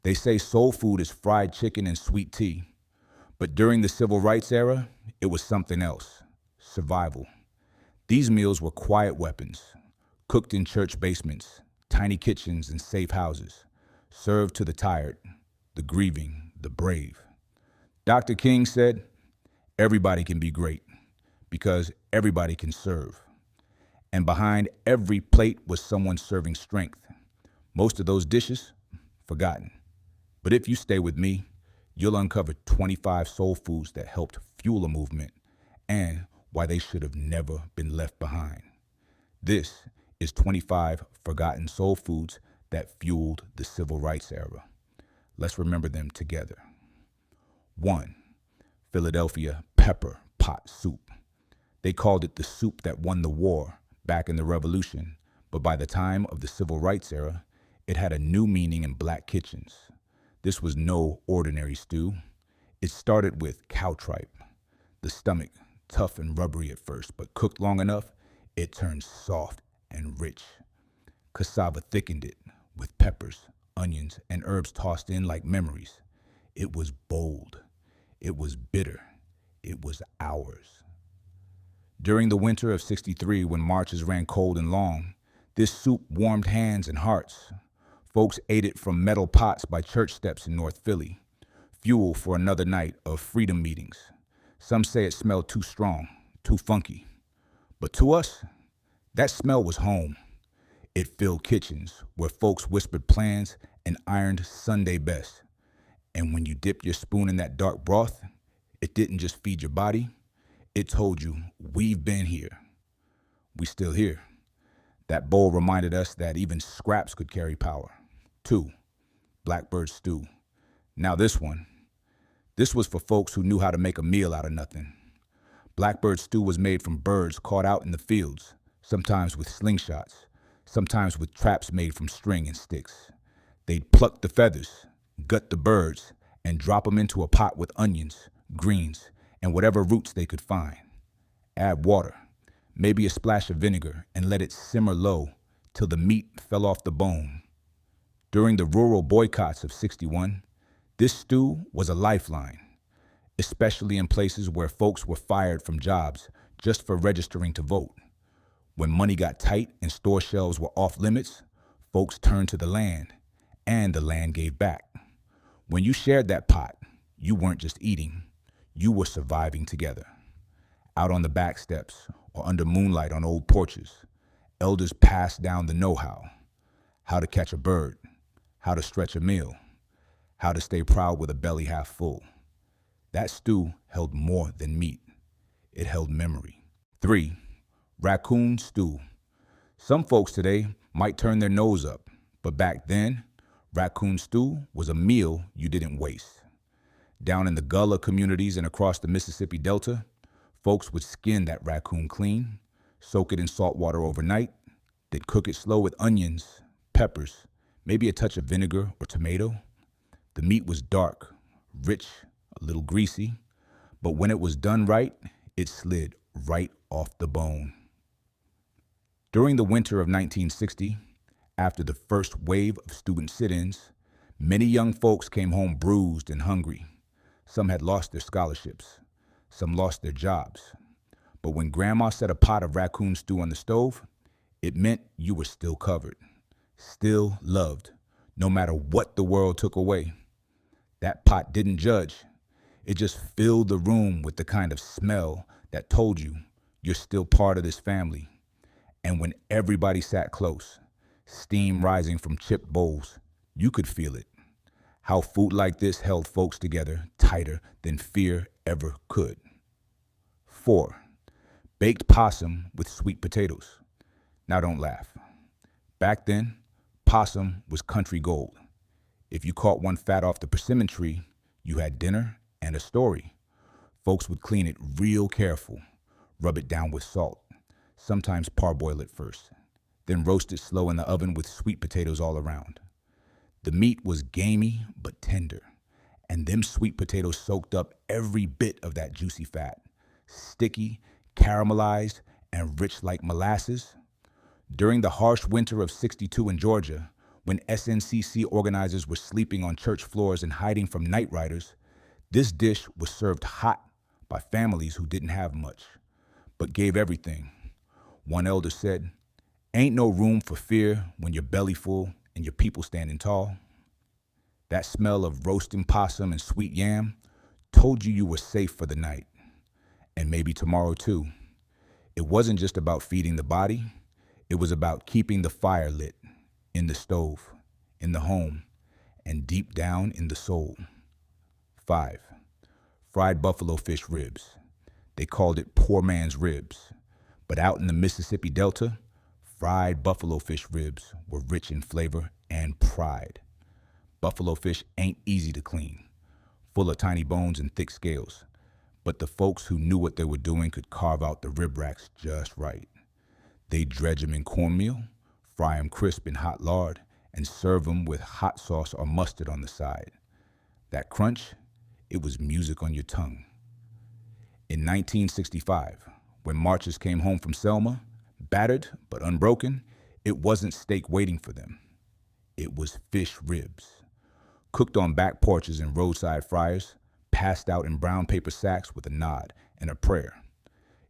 They say soul food is fried chicken and sweet tea, but during the civil rights era, it was something else: survival. These meals were quiet weapons, cooked in church basements, tiny kitchens, and safe houses, served to the tired, the grieving, the brave. Dr. King said, everybody can be great because everybody can serve. And behind every plate was someone serving strength. Most of those dishes, forgotten. But if you stay with me, you'll uncover 25 soul foods that helped fuel a movement and why they should have never been left behind. This is 25 forgotten soul foods that fueled the civil rights era. Let's remember them together. 1. Philadelphia pepper pot soup. They called it the soup that won the war back in the Revolution, but by the time of the civil rights era, it had a new meaning in black kitchens. This was no ordinary stew. It started with cow tripe. The stomach, tough and rubbery at first, but cooked long enough, it turned soft and rich. Cassava thickened it with peppers, onions, and herbs tossed in like memories. It was bold. It was bitter. It was ours. During the winter of '63, when marches ran cold and long, this soup warmed hands and hearts. Folks ate it from metal pots by church steps in North Philly, fuel for another night of freedom meetings. Some say it smelled too strong, too funky. But to us, that smell was home. It filled kitchens where folks whispered plans and ironed Sunday best. And when you dipped your spoon in that dark broth, it didn't just feed your body, it told you, we've been here. We still here. That bowl reminded us that even scraps could carry power. 2. Blackbird Stew. Now this was for folks who knew how to make a meal out of nothing. Blackbird Stew was made from birds caught out in the fields, sometimes with slingshots, sometimes with traps made from string and sticks. They'd pluck the feathers, gut the birds, and drop them into a pot with onions, greens, and whatever roots they could find. Add water, maybe a splash of vinegar, and let it simmer low till the meat fell off the bone. During the rural boycotts of '61, this stew was a lifeline, especially in places where folks were fired from jobs just for registering to vote. When money got tight and store shelves were off limits, folks turned to the land, and the land gave back. When you shared that pot, you weren't just eating, you were surviving together. Out on the back steps or under moonlight on old porches, elders passed down the know-how: how to catch a bird, how to stretch a meal, how to stay proud with a belly half full. That stew held more than meat. It held memory. 3. Raccoon Stew. Some folks today might turn their nose up, but back then, Raccoon Stew was a meal you didn't waste. Down in the Gulla communities and across the Mississippi Delta, folks would skin that raccoon clean, soak it in salt water overnight, then cook it slow with onions, peppers, maybe a touch of vinegar or tomato. The meat was dark, rich, a little greasy, but when it was done right, it slid right off the bone. During the winter of 1960, after the first wave of student sit-ins, many young folks came home bruised and hungry. Some had lost their scholarships. Some lost their jobs. But when Grandma set a pot of raccoon stew on the stove, it meant you were still covered, still loved, no matter what the world took away. That pot didn't judge. It just filled the room with the kind of smell that told you you're still part of this family. And when everybody sat close, steam rising from chipped bowls, you could feel it. How food like this held folks together tighter than fear ever could. 4. Baked possum with sweet potatoes. Now don't laugh. Back then, possum was country gold. If you caught one fat off the persimmon tree, you had dinner and a story. Folks would clean it real careful, rub it down with salt, sometimes parboil it first, then roast it slow in the oven with sweet potatoes all around. The meat was gamey but tender, and them sweet potatoes soaked up every bit of that juicy fat, sticky, caramelized, and rich like molasses. During the harsh winter of '62 in Georgia, When SNCC organizers were sleeping on church floors and hiding from night riders, this dish was served hot by families who didn't have much, but gave everything. One elder said, "Ain't no room for fear when your belly full and your people standing tall." That smell of roasting possum and sweet yam told you were safe for the night, and maybe tomorrow too. It wasn't just about feeding the body, it was about keeping the fire lit, in the stove, in the home, and deep down in the soul. 5. Fried buffalo fish ribs. They called it poor man's ribs, but out in the Mississippi Delta, fried buffalo fish ribs were rich in flavor and pride. Buffalo fish ain't easy to clean, full of tiny bones and thick scales, but the folks who knew what they were doing could carve out the rib racks just right. They'd dredge them in cornmeal, fry them crisp in hot lard, and serve them with hot sauce or mustard on the side. That crunch, it was music on your tongue. In 1965, when marchers came home from Selma, battered but unbroken, it wasn't steak waiting for them. It was fish ribs, cooked on back porches and roadside fryers, passed out in brown paper sacks with a nod and a prayer.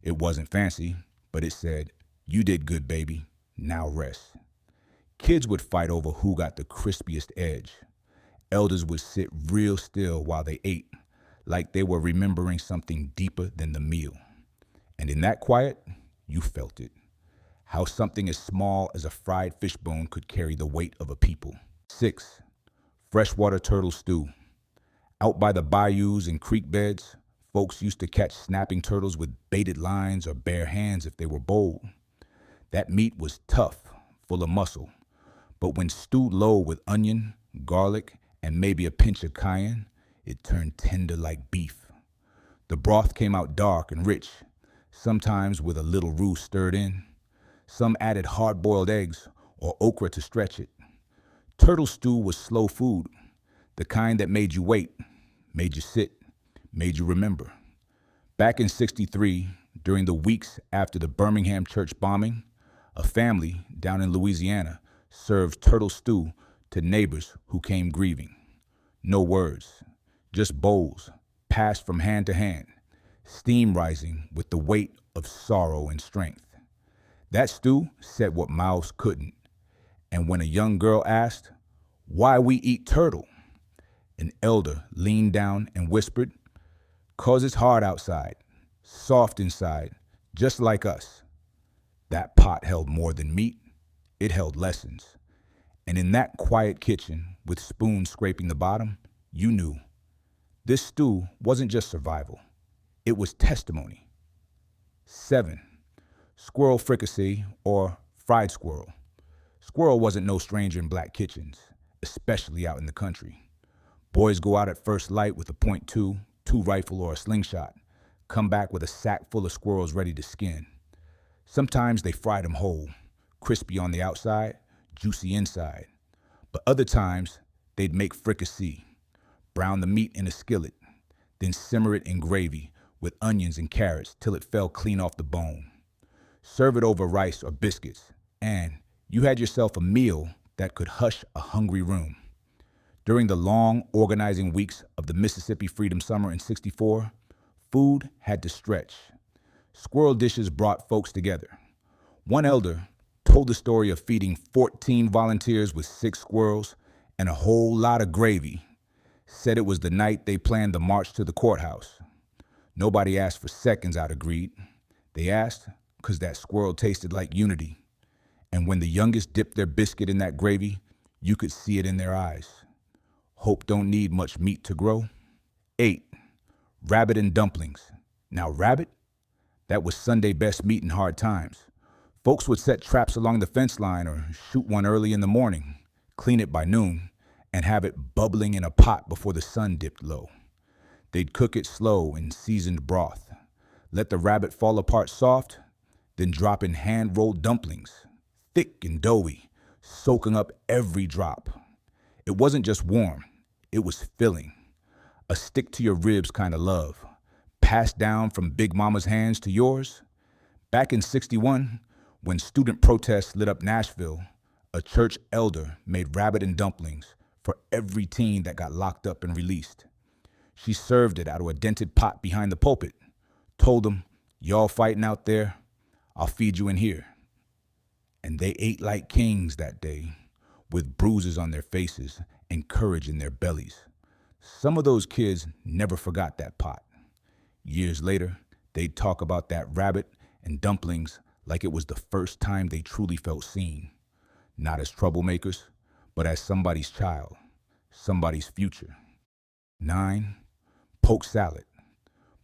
It wasn't fancy, but it said, "You did good, baby. Now rest." Kids would fight over who got the crispiest edge. Elders would sit real still while they ate, like they were remembering something deeper than the meal. And in that quiet, you felt it. How something as small as a fried fish bone could carry the weight of a people. 6. Freshwater turtle stew. Out by the bayous and creek beds, folks used to catch snapping turtles with baited lines or bare hands if they were bold. That meat was tough, full of muscle, but when stewed low with onion, garlic, and maybe a pinch of cayenne, it turned tender like beef. The broth came out dark and rich, sometimes with a little roux stirred in. Some added hard-boiled eggs or okra to stretch it. Turtle stew was slow food, the kind that made you wait, made you sit, made you remember. Back in '63, during the weeks after the Birmingham church bombing, a family down in Louisiana served turtle stew to neighbors who came grieving. No words, just bowls passed from hand to hand, steam rising with the weight of sorrow and strength. That stew said what mouths couldn't. And when a young girl asked, "Why we eat turtle?" an elder leaned down and whispered, "'Cause it's hard outside, soft inside, just like us." That pot held more than meat. It held lessons. And in that quiet kitchen, with spoons scraping the bottom, you knew this stew wasn't just survival. It was testimony. 7. Squirrel fricassee, or fried squirrel. Squirrel wasn't no stranger in black kitchens, especially out in the country. Boys go out at first light with a .22 rifle or a slingshot, come back with a sack full of squirrels ready to skin. Sometimes they fried them whole, crispy on the outside, juicy inside. But other times, they'd make fricassee, brown the meat in a skillet, then simmer it in gravy with onions and carrots till it fell clean off the bone. Serve it over rice or biscuits, and you had yourself a meal that could hush a hungry room. During the long organizing weeks of the Mississippi Freedom Summer in '64, food had to stretch. Squirrel dishes brought folks together. One elder told the story of feeding 14 volunteers with 6 squirrels and a whole lot of gravy. Said it was the night they planned the march to the courthouse. Nobody asked for seconds out of greed. They asked because that squirrel tasted like unity. And when the youngest dipped their biscuit in that gravy, you could see it in their eyes. Hope don't need much meat to grow. 8. Rabbit and dumplings. Now rabbit? That was Sunday best meat in hard times. Folks would set traps along the fence line or shoot one early in the morning, clean it by noon, and have it bubbling in a pot before the sun dipped low. They'd cook it slow in seasoned broth, let the rabbit fall apart soft, then drop in hand-rolled dumplings, thick and doughy, soaking up every drop. It wasn't just warm, it was filling. A stick-to-your-ribs kind of love, passed down from Big Mama's hands to yours. Back in '61, when student protests lit up Nashville, A church elder made rabbit and dumplings for every teen that got locked up and released. She served it out of a dented pot behind the pulpit, told them, "Y'all fighting out there? I'll feed you in here." And they ate like kings that day, with bruises on their faces and courage in their bellies. Some of those kids never forgot that pot. Years later, they'd talk about that rabbit and dumplings like it was the first time they truly felt seen, not as troublemakers, but as somebody's child, somebody's future. 9. Poke salad.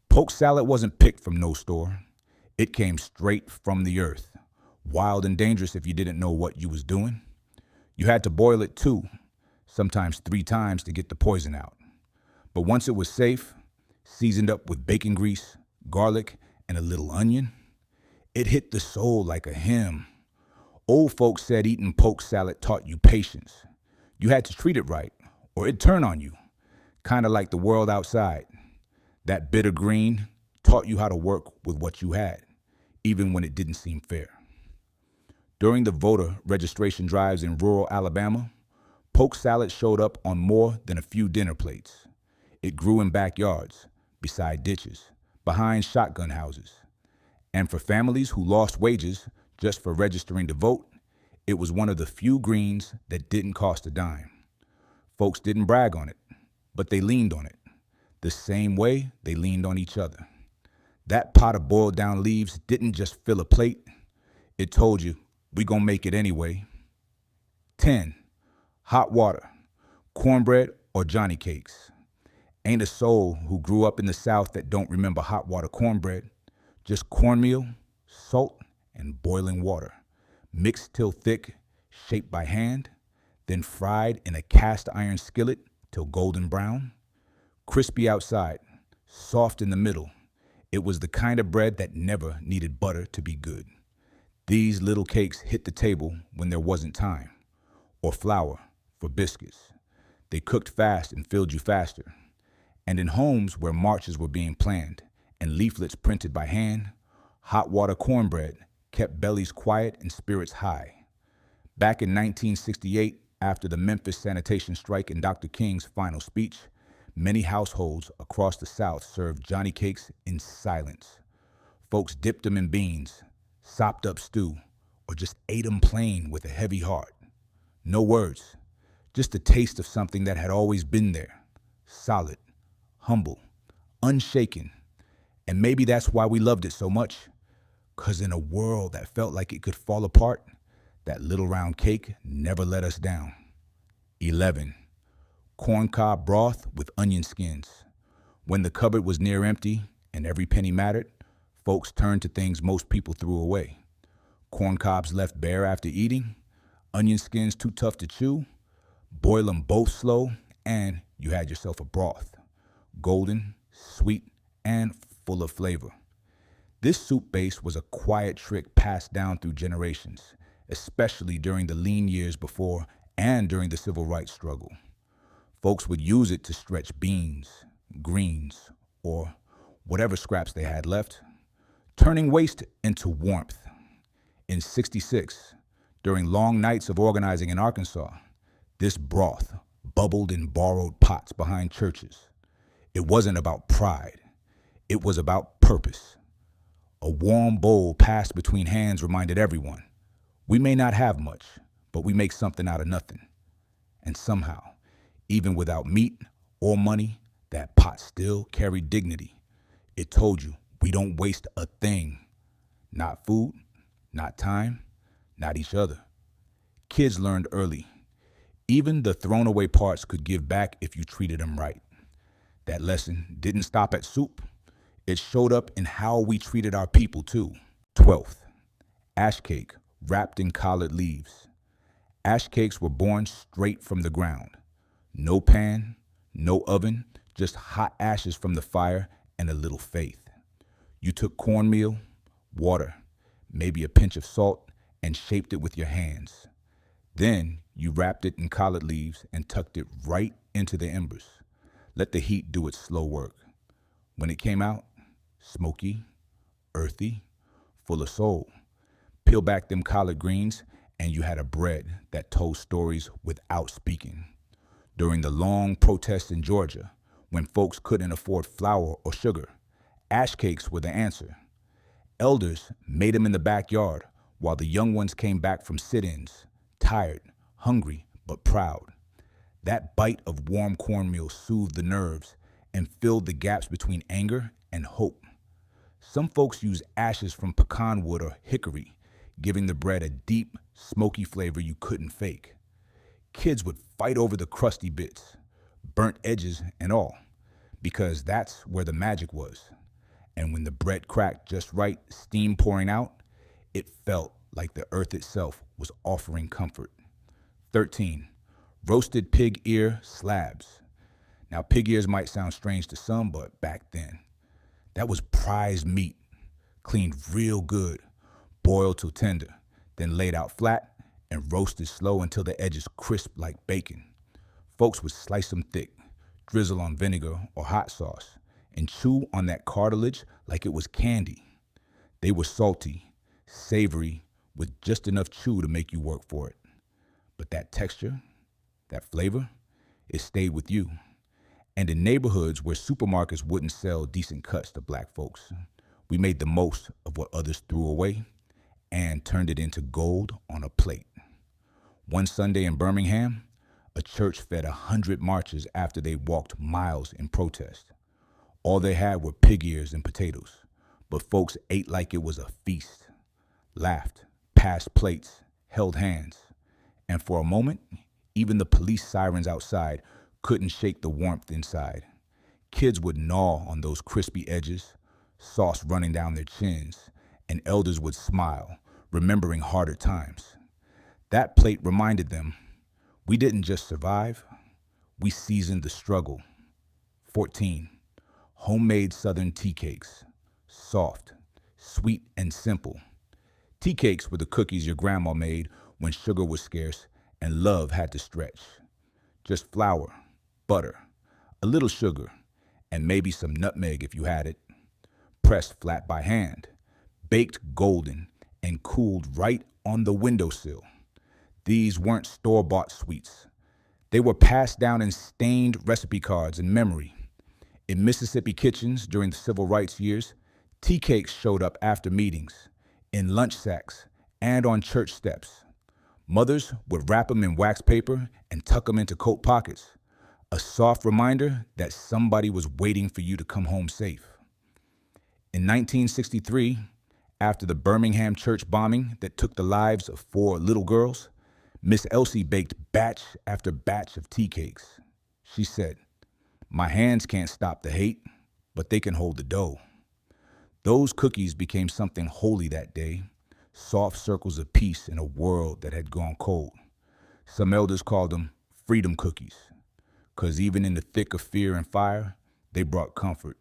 Poke salad wasn't picked from no store. It came straight from the earth, wild and dangerous if you didn't know what you was doing. You had to boil it 2, sometimes 3 times to get the poison out. But once it was safe, seasoned up with bacon grease, garlic, and a little onion, it hit the soul like a hymn. Old folks said eating poke salad taught you patience. You had to treat it right, or it'd turn on you, kind of like the world outside. That bitter green taught you how to work with what you had, even when it didn't seem fair. During the voter registration drives in rural Alabama, poke salad showed up on more than a few dinner plates. It grew in backyards, beside ditches, behind shotgun houses. And for families who lost wages just for registering to vote, it was one of the few greens that didn't cost a dime. Folks didn't brag on it, but they leaned on it, the same way they leaned on each other. That pot of boiled down leaves didn't just fill a plate. It told you, we gonna make it anyway. 10. Hot water, cornbread, or Johnny cakes. Ain't a soul who grew up in the South that don't remember hot water cornbread. Just cornmeal, salt, and boiling water, mixed till thick, shaped by hand, then fried in a cast iron skillet till golden brown. Crispy outside, soft in the middle. It was the kind of bread that never needed butter to be good. These little cakes hit the table when there wasn't time, or flour for biscuits. They cooked fast and filled you faster. And in homes where marches were being planned and leaflets printed by hand, hot water cornbread kept bellies quiet and spirits high. Back in 1968, after the Memphis sanitation strike and Dr. King's final speech, many households across the South served Johnny cakes in silence. Folks dipped them in beans, sopped up stew, or just ate them plain with a heavy heart. No words, just a taste of something that had always been there, solid, humble, unshaken. And maybe that's why we loved it so much, 'cause in a world that felt like it could fall apart, that little round cake never let us down. 11. Corn cob broth with onion skins. When the cupboard was near empty and every penny mattered, folks turned to things most people threw away. Corn cobs left bare after eating, onion skins too tough to chew. Boil them both slow, and you had yourself a broth. Golden, sweet, and full of flavor. This soup base was a quiet trick passed down through generations, especially during the lean years before and during the civil rights struggle. Folks would use it to stretch beans, greens, or whatever scraps they had left, turning waste into warmth. In '66, during long nights of organizing in Arkansas, this broth bubbled in borrowed pots behind churches. It wasn't about pride. It was about purpose. A warm bowl passed between hands reminded everyone, we may not have much, but we make something out of nothing. And somehow, even without meat or money, that pot still carried dignity. It told you, we don't waste a thing. Not food, not time, not each other. Kids learned early. Even the thrown away parts could give back if you treated them right. That lesson didn't stop at soup. It showed up in how we treated our people too. 12th, ash cake wrapped in collard leaves. Ash cakes were born straight from the ground. No pan, no oven, just hot ashes from the fire and a little faith. You took cornmeal, water, maybe a pinch of salt, and shaped it with your hands. Then you wrapped it in collard leaves and tucked it right into the embers. Let the heat do its slow work. When it came out, smoky, earthy, full of soul. Peel back them collard greens and you had a bread that told stories without speaking. During the long protests in Georgia, when folks couldn't afford flour or sugar, ash cakes were the answer. Elders made them in the backyard while the young ones came back from sit-ins, tired, hungry, but proud. That bite of warm cornmeal soothed the nerves and filled the gaps between anger and hope. Some folks used ashes from pecan wood or hickory, giving the bread a deep, smoky flavor you couldn't fake. Kids would fight over the crusty bits, burnt edges and all, because that's where the magic was. And when the bread cracked just right, steam pouring out, it felt like the earth itself was offering comfort. 13. Roasted pig ear slabs. Now, pig ears might sound strange to some, but back then, that was prized meat, cleaned real good, boiled till tender, then laid out flat and roasted slow until the edges crisp like bacon. Folks would slice them thick, drizzle on vinegar or hot sauce, and chew on that cartilage like it was candy. They were salty, savory, with just enough chew to make you work for it. But that texture, that flavor, it stayed with you. And in neighborhoods where supermarkets wouldn't sell decent cuts to black folks, we made the most of what others threw away and turned it into gold on a plate. One Sunday in Birmingham, a church fed 100 marchers after they walked miles in protest. All they had were pig ears and potatoes, but folks ate like it was a feast, laughed, passed plates, held hands, and for a moment, even the police sirens outside couldn't shake the warmth inside. Kids would gnaw on those crispy edges, sauce running down their chins, and elders would smile, remembering harder times. That plate reminded them, we didn't just survive, we seasoned the struggle. 14. Homemade Southern teacakes. Soft, sweet, and simple. Teacakes were the cookies your grandma made when sugar was scarce and love had to stretch. Just flour, butter, a little sugar, and maybe some nutmeg if you had it. Pressed flat by hand, baked golden, and cooled right on the windowsill. These weren't store-bought sweets. They were passed down in stained recipe cards in memory. In Mississippi kitchens during the civil rights years, teacakes showed up after meetings, in lunch sacks, and on church steps. Mothers would wrap them in wax paper and tuck them into coat pockets, a soft reminder that somebody was waiting for you to come home safe. In 1963, after the Birmingham church bombing that took the lives of 4 little girls, Miss Elsie baked batch after batch of teacakes. She said, "My hands can't stop the hate, but they can hold the dough." Those cookies became something holy that day, soft circles of peace in a world that had gone cold. Some elders called them freedom cookies, because even in the thick of fear and fire, they brought comfort,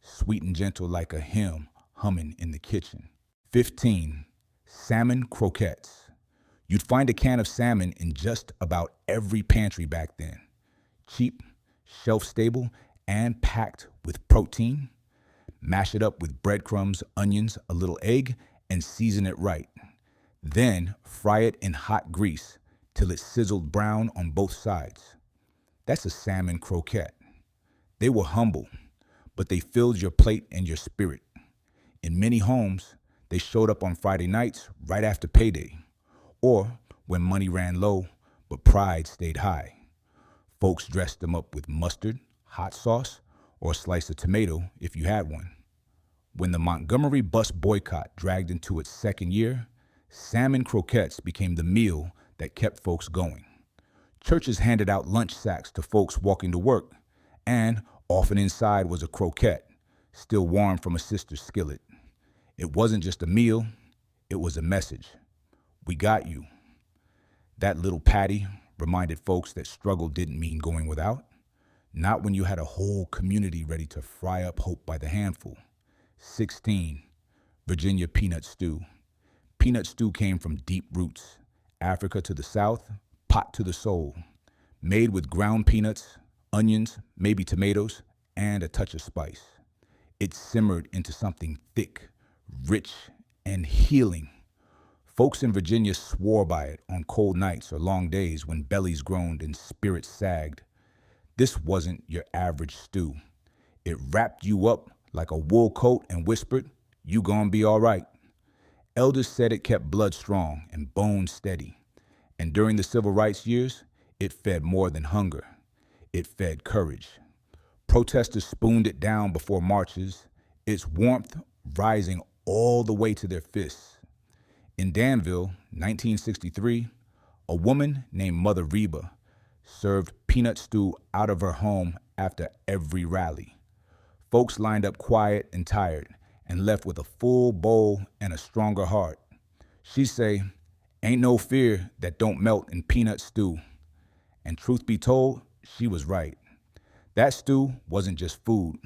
sweet and gentle like a hymn humming in the kitchen. 15. Salmon Croettes. You'd find a can of salmon in just about every pantry back then. Cheap, shelf-stable, and packed with protein. Mash it up with breadcrumbs, onions, a little egg, and season it right. Then fry it in hot grease till it sizzled brown on both sides. That's a salmon croquette. They were humble, but they filled your plate and your spirit. In many homes, they showed up on Friday nights right after payday, or when money ran low, but pride stayed high. Folks dressed them up with mustard, hot sauce, or a slice of tomato if you had one. When the Montgomery bus boycott dragged into its second year, salmon croquettes became the meal that kept folks going. Churches handed out lunch sacks to folks walking to work, and often inside was a croquette, still warm from a sister's skillet. It wasn't just a meal, it was a message. We got you. That little patty reminded folks that struggle didn't mean going without, not when you had a whole community ready to fry up hope by the handful. 16. Virginia peanut stew. Peanut stew came from deep roots, Africa to the south, pot to the soul, made with ground peanuts, onions, maybe tomatoes, and a touch of spice. It simmered into something thick, rich, and healing. Folks in Virginia swore by it on cold nights or long days when bellies groaned and spirits sagged. This wasn't your average stew. It wrapped you up like a wool coat and whispered, "You gonna be all right." Elders said it kept blood strong and bones steady. And during the civil rights years, it fed more than hunger. It fed courage. Protesters spooned it down before marches, its warmth rising all the way to their fists. In Danville, 1963, a woman named Mother Reba served peanut stew out of her home after every rally. Folks lined up quiet and tired and left with a full bowl and a stronger heart. She'd say, "Ain't no fear that don't melt in peanut stew." And truth be told, she was right. That stew wasn't just food.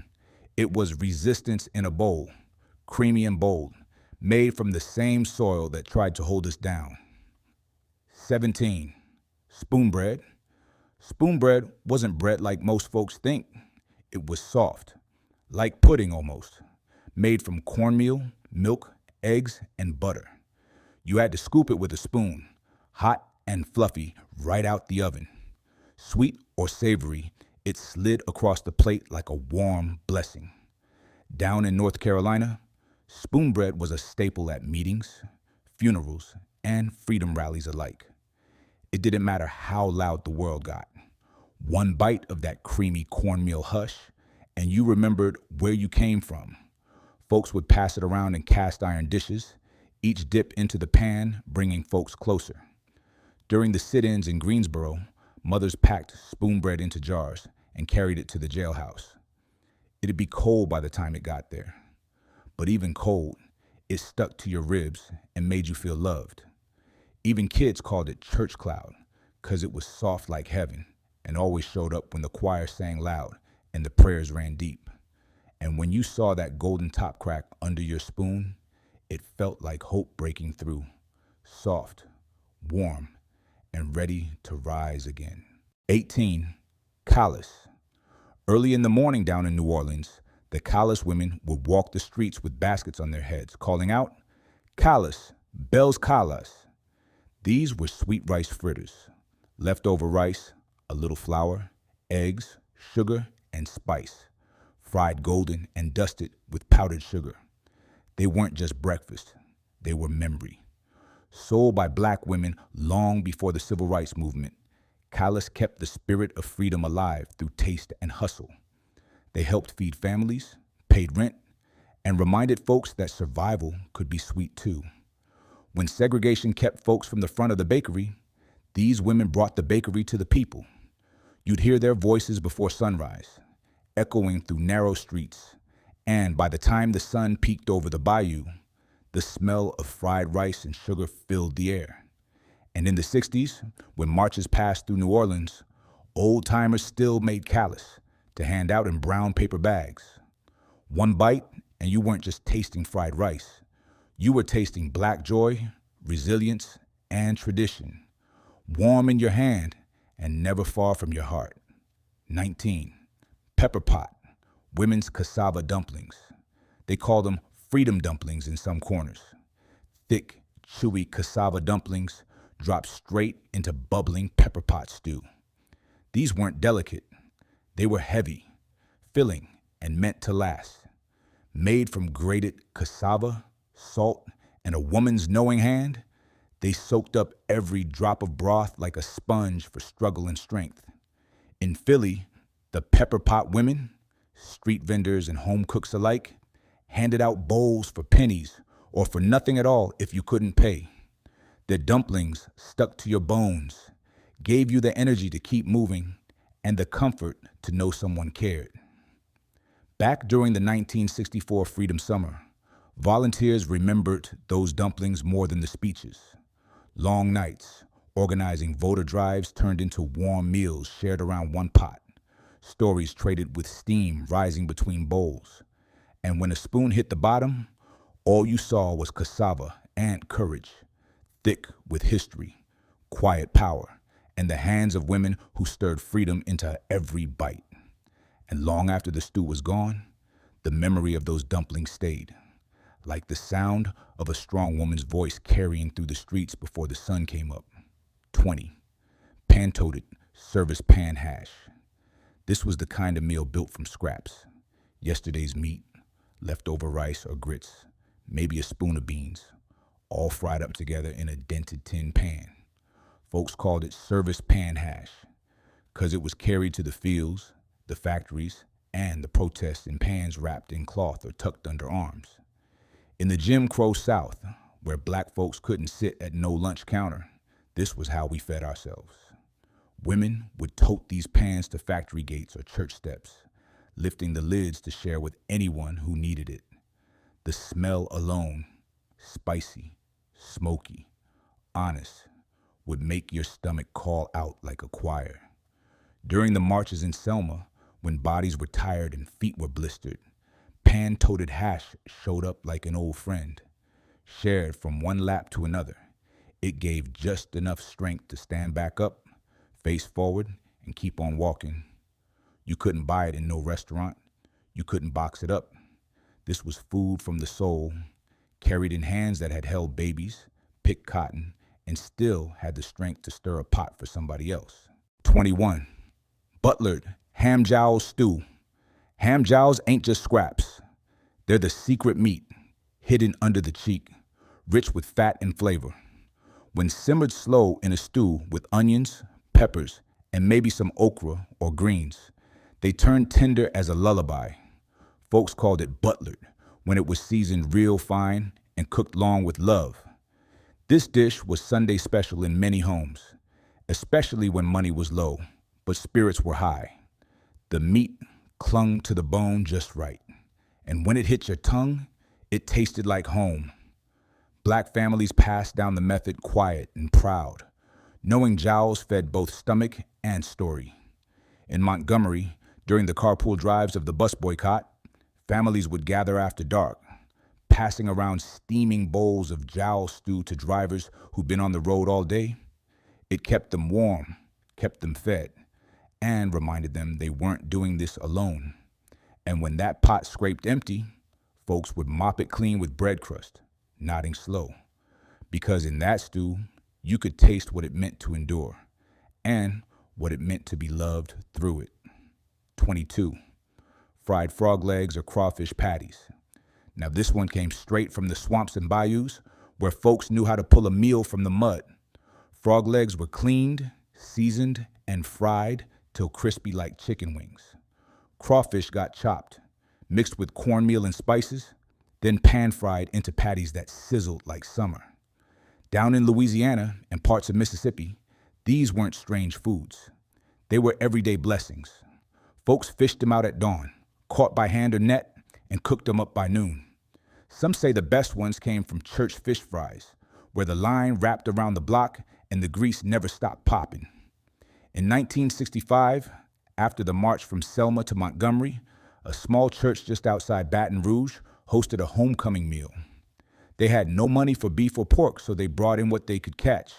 It was resistance in a bowl, creamy and bold, made from the same soil that tried to hold us down. 17. Spoon bread. Spoon bread wasn't bread like most folks think. It was soft, like pudding almost, made from cornmeal, milk, eggs, and butter. You had to scoop it with a spoon, hot and fluffy, right out the oven. Sweet or savory, it slid across the plate like a warm blessing. Down in North Carolina, spoon bread was a staple at meetings, funerals, and freedom rallies alike. It didn't matter how loud the world got. One bite of that creamy cornmeal hush, and you remembered where you came from. Folks would pass it around in cast iron dishes, each dip into the pan, bringing folks closer. During the sit-ins in Greensboro, mothers packed spoon bread into jars and carried it to the jailhouse. It'd be cold by the time it got there. But even cold, it stuck to your ribs and made you feel loved. Even kids called it church cloud because it was soft like heaven and always showed up when the choir sang loud and the prayers ran deep. And when you saw that golden top crack under your spoon, it felt like hope breaking through, soft, warm, and ready to rise again. 18. Callus. Early in the morning down in New Orleans, the callus women would walk the streets with baskets on their heads, calling out, "Callus, Bell's Callas." These were sweet rice fritters, leftover rice, a little flour, eggs, sugar, and spice, fried golden and dusted with powdered sugar. They weren't just breakfast, they were memory. Sold by black women long before the civil rights movement, callus kept the spirit of freedom alive through taste and hustle. They helped feed families, paid rent, and reminded folks that survival could be sweet too. When segregation kept folks from the front of the bakery, these women brought the bakery to the people. You'd hear their voices before sunrise, echoing through narrow streets, and by the time the sun peeked over the bayou, the smell of fried rice and sugar filled the air. And in the 60s, when marches passed through New Orleans, old-timers still made callus to hand out in brown paper bags. One bite, and you weren't just tasting fried rice. You were tasting black joy, resilience, and tradition, warm in your hand and never far from your heart. 19. Pepper pot, women's cassava dumplings. They call them freedom dumplings in some corners. Thick, chewy cassava dumplings drop straight into bubbling pepper pot stew. These weren't delicate. They were heavy, filling, and meant to last. Made from grated cassava, salt, and a woman's knowing hand, they soaked up every drop of broth like a sponge for struggle and strength. In Philly, the pepper pot women, street vendors and home cooks alike, handed out bowls for pennies or for nothing at all if you couldn't pay. Their dumplings stuck to your bones, gave you the energy to keep moving, and the comfort to know someone cared. Back during the 1964 Freedom Summer, volunteers remembered those dumplings more than the speeches. Long nights, organizing voter drives turned into warm meals shared around one pot, stories traded with steam rising between bowls. And when a spoon hit the bottom, all you saw was cassava and courage, thick with history, quiet power, and the hands of women who stirred freedom into every bite. And long after the stew was gone, the memory of those dumplings stayed, like the sound of a strong woman's voice carrying through the streets before the sun came up. 20. Pan-toted service pan hash. This was the kind of meal built from scraps. Yesterday's meat, leftover rice or grits, maybe a spoon of beans, all fried up together in a dented tin pan. Folks called it service pan hash because it was carried to the fields, the factories, and the protests in pans wrapped in cloth or tucked under arms. In the Jim Crow South, where black folks couldn't sit at no lunch counter, this was how we fed ourselves. Women would tote these pans to factory gates or church steps, lifting the lids to share with anyone who needed it. The smell alone, spicy, smoky, honest, would make your stomach call out like a choir. During the marches in Selma, when bodies were tired and feet were blistered, pan-toted hash showed up like an old friend. Shared from one lap to another, it gave just enough strength to stand back up, face forward, and keep on walking. You couldn't buy it in no restaurant. You couldn't box it up. This was food from the soul, carried in hands that had held babies, picked cotton, and still had the strength to stir a pot for somebody else. 21. Butler Ham Jow Stew. Ham jows ain't just scraps. They're the secret meat, hidden under the cheek, rich with fat and flavor. When simmered slow in a stew with onions, peppers, and maybe some okra or greens, they turned tender as a lullaby. Folks called it butlered when it was seasoned real fine and cooked long with love. This dish was Sunday special in many homes, especially when money was low, but spirits were high. The meat clung to the bone just right, and when it hit your tongue, it tasted like home. Black families passed down the method quiet and proud, knowing jows fed both stomach and story. In Montgomery, during the carpool drives of the bus boycott, families would gather after dark, passing around steaming bowls of jow stew to drivers who'd been on the road all day. It kept them warm, kept them fed, and reminded them they weren't doing this alone. And when that pot scraped empty, folks would mop it clean with bread crust, nodding slow, because in that stew, you could taste what it meant to endure and what it meant to be loved through it. 22. Fried frog legs or crawfish patties. Now this one came straight from the swamps and bayous where folks knew how to pull a meal from the mud. Frog legs were cleaned, seasoned, and fried till crispy like chicken wings. Crawfish got chopped, mixed with cornmeal and spices, then pan-fried into patties that sizzled like summer. Down in Louisiana and parts of Mississippi, these weren't strange foods. They were everyday blessings. Folks fished them out at dawn, caught by hand or net, and cooked them up by noon. Some say the best ones came from church fish fries, where the line wrapped around the block and the grease never stopped popping. In 1965, after the march from Selma to Montgomery, a small church just outside Baton Rouge hosted a homecoming meal. They had no money for beef or pork, so they brought in what they could catch,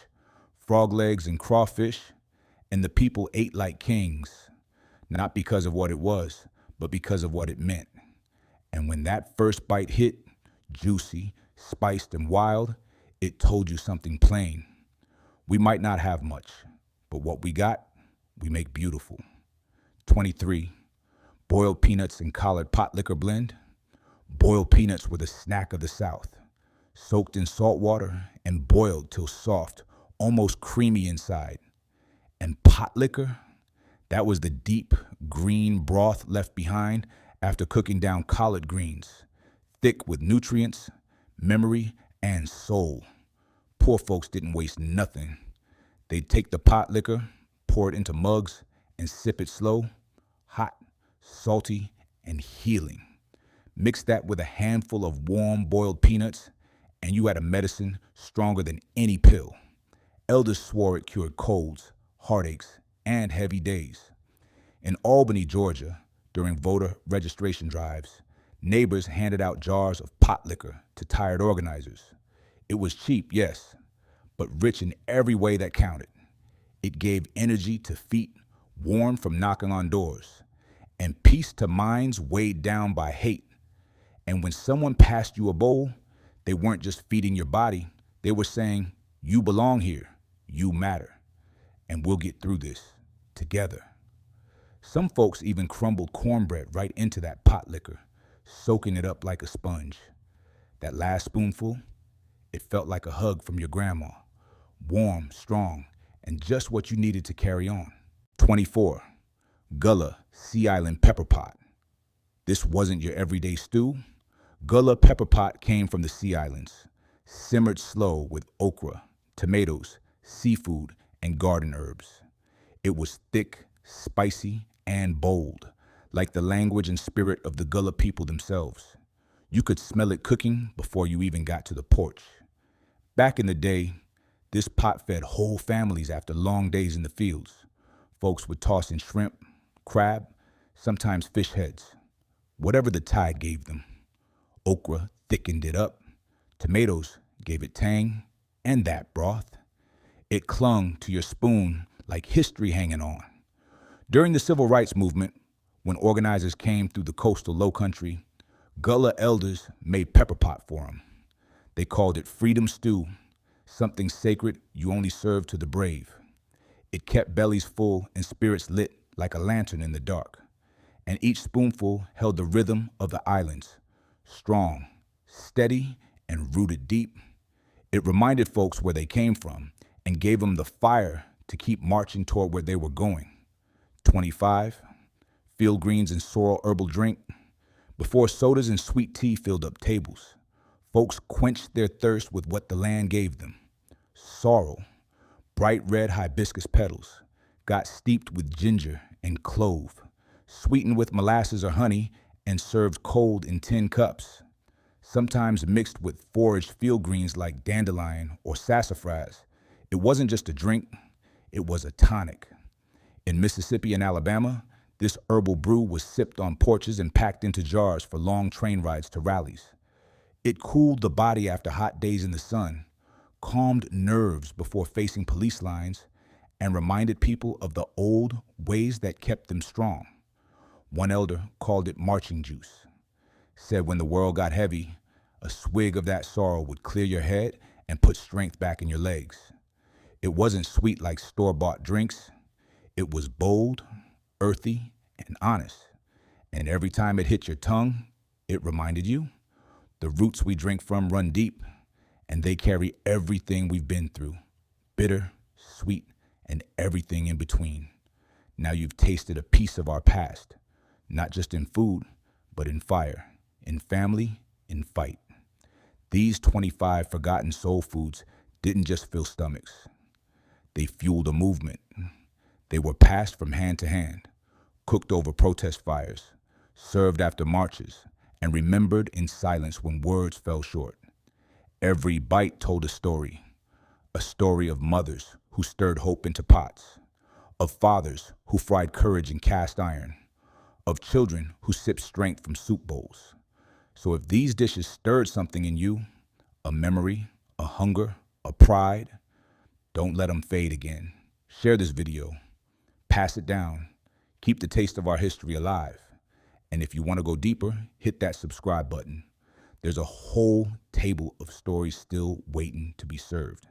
frog legs and crawfish, and the people ate like kings, not because of what it was, but because of what it meant. And when that first bite hit, juicy, spiced, and wild, it told you something plain. We might not have much, but what we got, we make beautiful. 23. Boiled peanuts and collared potlikker blend. Boiled peanuts were the snack of the South. Soaked in salt water and boiled till soft, almost creamy inside. And potlikker, that was the deep green broth left behind after cooking down collard greens, thick with nutrients, memory, and soul. Poor folks didn't waste nothing. They'd take the potlikker, pour it into mugs, and sip it slow, hot, salty, and healing. Mix that with a handful of warm boiled peanuts, and you had a medicine stronger than any pill. Elders swore it cured colds, heartaches, and heavy days. In Albany, Georgia, during voter registration drives, neighbors handed out jars of potlikker to tired organizers. It was cheap, yes, but rich in every way that counted. It gave energy to feet worn from knocking on doors, and peace to minds weighed down by hate. And when someone passed you a bowl, they weren't just feeding your body, they were saying, you belong here, you matter, and we'll get through this together. Some folks even crumbled cornbread right into that potlikker, soaking it up like a sponge. That last spoonful, it felt like a hug from your grandma, warm, strong, and just what you needed to carry on. 24. Gulla Sea Island Pepper Pot. This wasn't your everyday stew. Gulla pepper pot came from the Sea Islands, simmered slow with okra, tomatoes, seafood, and garden herbs. It was thick, spicy, and bold, like the language and spirit of the Gulla people themselves. You could smell it cooking before you even got to the porch. Back in the day, this pot fed whole families after long days in the fields. Folks would toss in shrimp, crab, sometimes fish heads, whatever the tide gave them. Okra thickened it up. Tomatoes gave it tang, and that broth. It clung to your spoon like history hanging on. During the Civil Rights Movement, when organizers came through the coastal lowcountry, Gulla elders made pepper pot for them. They called it Freedom Stew, something sacred you only serve to the brave. It kept bellies full and spirits lit like a lantern in the dark. And each spoonful held the rhythm of the islands, strong, steady, and rooted deep. It reminded folks where they came from and gave them the fire to keep marching toward where they were going. 25. Field greens and sorrel herbal drink. Before sodas and sweet tea filled up tables, folks quenched their thirst with what the land gave them. Sorrel, bright red hibiscus petals, got steeped with ginger and clove, sweetened with molasses or honey, and served cold in tin cups, sometimes mixed with foraged field greens like dandelion or sassafras. It wasn't just a drink, it was a tonic. In Mississippi and Alabama, this herbal brew was sipped on porches and packed into jars for long train rides to rallies. It cooled the body after hot days in the sun, calmed nerves before facing police lines, and reminded people of the old ways that kept them strong. One elder called it marching juice, said when the world got heavy, a swig of that sorrel would clear your head and put strength back in your legs. It wasn't sweet like store-bought drinks. It was bold, earthy, and honest. And every time it hit your tongue, it reminded you, the roots we drink from run deep, and they carry everything we've been through, bitter, sweet, and everything in between. Now you've tasted a piece of our past, not just in food, but in fire, in family, in fight. These 25 forgotten soul foods didn't just fill stomachs. They fueled a movement. They were passed from hand to hand, cooked over protest fires, served after marches, and remembered in silence when words fell short. Every bite told a story of mothers who stirred hope into pots, of fathers who fried courage in cast iron, of children who sipped strength from soup bowls. So if these dishes stirred something in you, a memory, a hunger, a pride, don't let them fade again. Share this video. Pass it down. Keep the taste of our history alive. And if you want to go deeper, hit that subscribe button. There's a whole table of stories still waiting to be served.